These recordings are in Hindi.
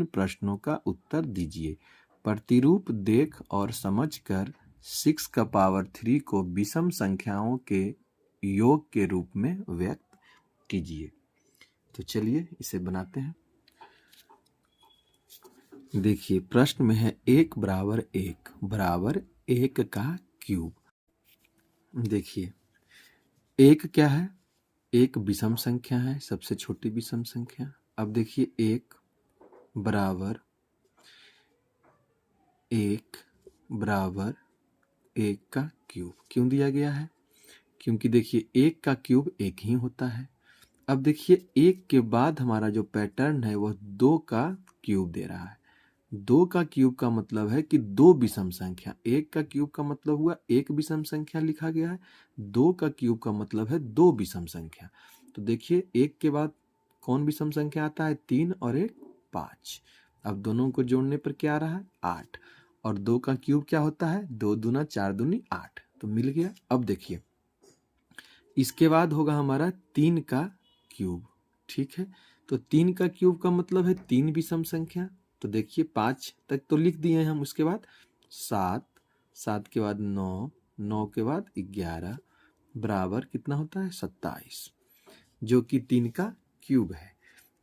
निम्न प्रश्नों का उत्तर दीजिए। प्रतिरूप देख और समझकर 6 का पावर 3 को विषम संख्याओं के योग के रूप में व्यक्त कीजिए। तो चलिए इसे बनाते हैं। देखिए प्रश्न में है 1 बराबर 1 का क्यूब। देखिए 1 क्या है? एक विषम संख्या है, सबसे छोटी विषम संख्या। अब देखिए 1 बराबर 1 का क्यूब क्यों दिया गया है? क्योंकि देखिए 1 का क्यूब 1 ही होता है। अब देखिए 1 के बाद हमारा जो पैटर्न है वह 2 का क्यूब दे रहा है। 2 का क्यूब का मतलब है कि 2 विषम संख्या। 1 का क्यूब का मतलब हुआ 1 विषम संख्या लिखा गया है। 2 का क्यूब का मतलब है 2 विषम संख्या। तो देखिए 1 के बाद कौन विषम संख्या आता है? 3 और 1 5। अब दोनों को जोड़ने पर क्या आ रहा है? 8। और 2 का क्यूब क्या होता है? 2 दूना 4 दूनी 8। तो मिल गया। अब देखिए इसके बाद होगा हमारा 3 का क्यूब। ठीक है, तो 3 का क्यूब का मतलब है 3 विषम संख्या। तो देखिए 5 तक तो लिख दिए हैं हम। उसके बाद 7, 7 के बाद 9, 9 के बाद 11 बराबर कितना होता है? 27, जो कि 3 का क्यूब है।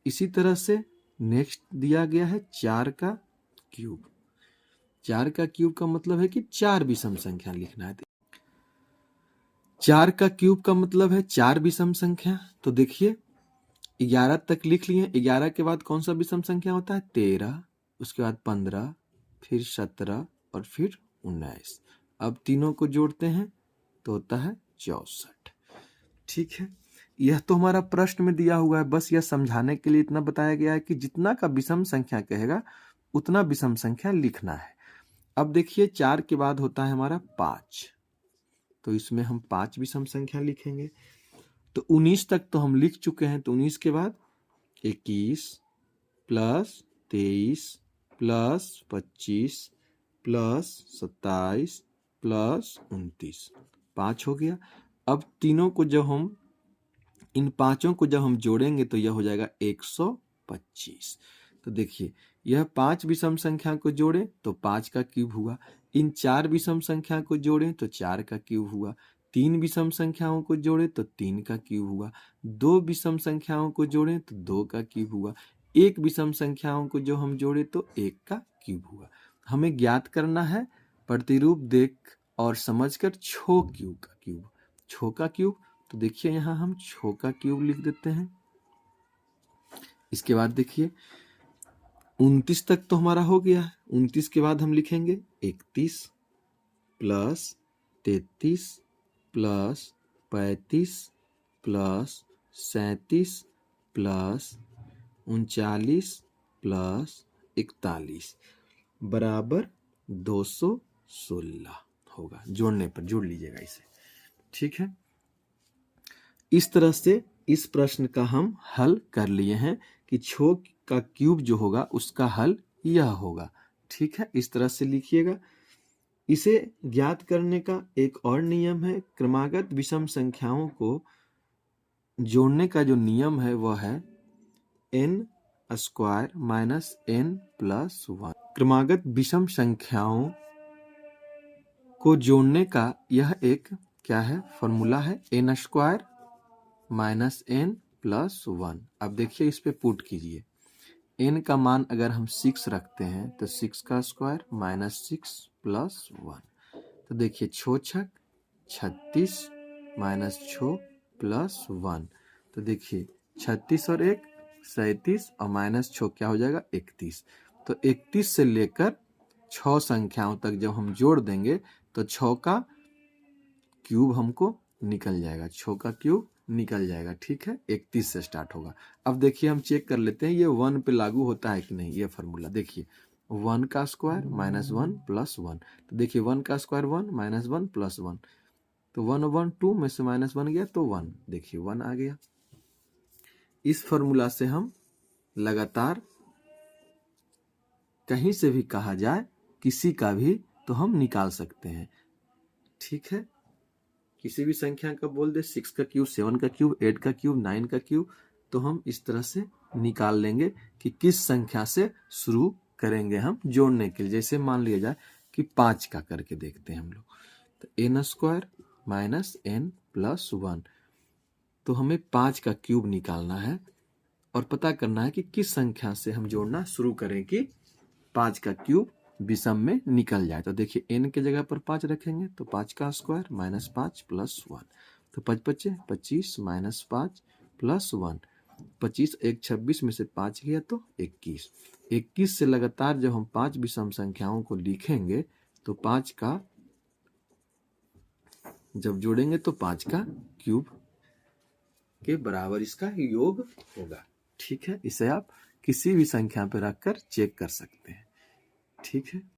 इसी तरह से नेक्स्ट दिया गया है 4 का क्यूब। 4 का क्यूब का मतलब है कि 4 विषम संख्या लिखना है। 4 का क्यूब का मतलब है 4 विषम संख्या। तो देखिए 11 तक लिख लिए। 11 के बाद कौन सा विषम संख्या होता है? 13, उसके बाद 15, फिर 17 और फिर 19। अब तीनों को जोड़ते हैं तो होता है 64। ठीक है, यह तो हमारा प्रश्न में दिया हुआ है। बस यह समझाने के लिए इतना बताया गया है कि जितना का विषम संख्या कहेगा उतना विषम संख्या लिखना है। अब देखिए 4 के बाद होता है हमारा 5, तो इसमें हम 5 विषम संख्या लिखेंगे। तो 19 तक तो हम लिख चुके हैं। तो 19 के बाद 21 प्लस 23 प्लस 25 प्लस 27 प्लस 29, 5 हो गया। अब तीनों को जब हम इन पांचों को जब हम जोड़ेंगे तो यह हो जाएगा 125। तो देखिए यह 5 विषम संख्या को जोड़े तो 5 का क्यूब हुआ। इन 4 विषम संख्या को जोड़े तो 4 का क्यूब हुआ। 3 विषम संख्याओं को जोड़े तो 3 का क्यूब हुआ। 2 विषम संख्याओं को जोड़े तो 2 का क्यूब हुआ। 1 विषम संख्याओं को जो हम जोड़े तो 1 का क्यूब हुआ। हमें ज्ञात करना है प्रतिरूप देख और समझकर छो क्यूब का क्यूब। छो का क्यूब, तो देखिए यहां हम छो का क्यूब लिख देते हैं। इसके बाद देखिए 29 तक तो हमारा हो गया है। 29 के बाद हम लिखेंगे 31 plus 33 plus 35 plus 37 plus 39 plus 41 बराबर 216 होगा। जोड़ने पर जोड़ लीजिएगा इसे। ठीक है, इस तरह से इस प्रश्न का हम हल कर लिए हैं कि छो का क्यूब जो होगा उसका हल यह होगा। ठीक है, इस तरह से लिखिएगा। इसे ज्ञात करने का एक और नियम है। क्रमागत विषम संख्याओं को जोड़ने का जो नियम है वह है n square minus n plus 1। क्रमागत विषम संख्याओं को जोड़ने का यह एक क्या है? फॉर्मूला है n square minus n plus 1। अब देखिए इस पे पुट कीजिए। n का मान अगर हम 6 रखते हैं तो 6 का स्क्वायर माइनस 6 प्लस 1। तो देखिए छो छक 36 माइनस छो प्लस 1। तो देखिए 36 और 1 37 और माइनस छो क्या हो जाएगा? 31। तो 31 से लेकर 6 संख्याओं तक जब हम जोड़ देंगे तो 6 का क्यूब हमको निकल जाएगा। 6 का क्यूब निकल जाएगा। ठीक है, 31 से स्टार्ट होगा। अब देखिए हम चेक कर लेते हैं ये 1 पे लागू होता है कि नहीं। ये फॉर्मूला देखिए 1 का स्क्वायर माइनस 1 प्लस 1। तो देखिए 1 का स्क्वायर 1 माइनस 1 प्लस 1। तो 1 1 2 में से माइनस 1 गया तो 1। देखिए 1 आ गया। इस फॉर्मूला से हम लगातार कहीं से भी कहा जाए किसी का भी तो हम निकाल सकते हैं। ठीक है, किसी भी संख्या का बोल दे 6 का क्यूब 7 का क्यूब 8 का क्यूब 9 का क्यूब, तो हम इस तरह से निकाल लेंगे कि किस संख्या से शुरू करेंगे हम जोड़ने के लिए। जैसे मान लिया जाए कि 5 का करके देखते हैं हम लोग, तो n square minus n plus 1, तो हमें 5 का क्यूब निकालना है और पता करना है कि किस संख्या से हम जोड़ना शुरू करें कि 5 का क्यूब विषम में निकल जाए। तो देखिए n के जगह पर 5 रखेंगे तो 5 का स्क्वायर माइनस 5 प्लस 1, तो 5 बचे 25 माइनस 5 प्लस 1, 25 एक 26 में से 5 गया तो 21। 21 से लगातार जब हम 5 विषम संख्याओं को लिखेंगे तो 5 का जब जोड़ेंगे तो 5 का क्यूब के बराबर इसका योग होगा। ठीक है, इसे आप किसी भी संख्या पर रखकर चेक कर सकते हैं। ठीक है।